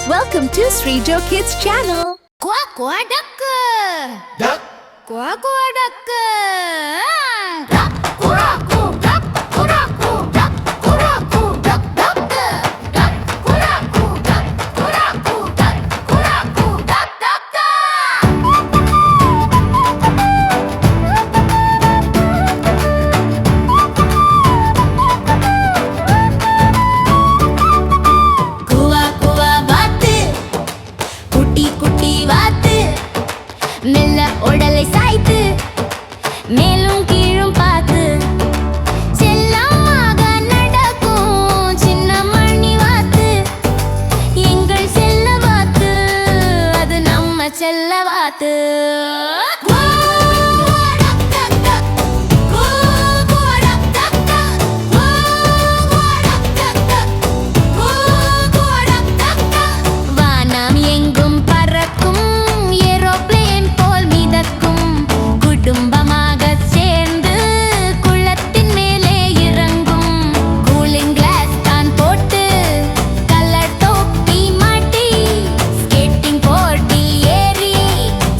Welcome to Sreejo Kids channel. Kuva Kuva Duck. Duck. Kuva Kuva Duck. Duck. Kuraku duck. Kuraku duck. Kuraku duck duck. Duck. Kuraku duck. Kuraku duck. Kuraku duck duck. Kuva Kuva Vaathu. Kutti Kutti Vaathu. மெல்ல உடலை சாய்த்து மேலும் கீழும் பார்த்து செல்லமாக நடக்கும் சின்ன மணி வாத்து எங்கள் செல்ல வாத்து அது நம்ம செல்ல வாத்து வானம் எங்கும் பறக்கும் ஏரோப்ளேன் போல் மிதக்கும் குடும்பமாக சேர்ந்து குளத்தின் மேலே இறங்கும் கூலிங் கிளாஸ் தான் போட்டு கலர் தொப்பி மாட்டி ஸ்கேட்டிங் போட்டி ஏறி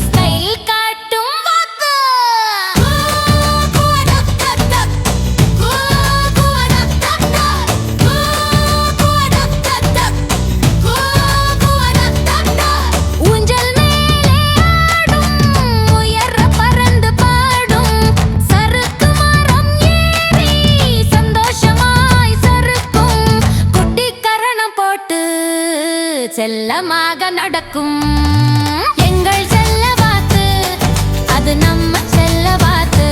ஸ்டைல் காட்டும் வாத்து ஊஞ்சல் மேலே ஆடும் உயர பறந்து பாடும் சறுக்கு மரம் ஏறி சந்தோஷமாய் சறுக்கும் குட்டி கரணம் போட்டு செல்லமாக நடக்கும் எங்கள் செல்ல வாத்து அது நம்ம செல்ல வாத்து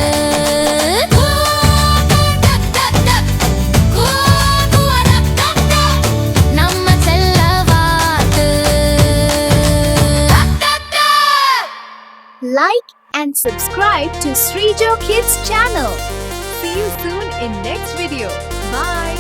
நம்ம செல்ல வாத்து Like and subscribe to Sreejo Kids channel. See you soon in next video. Bye.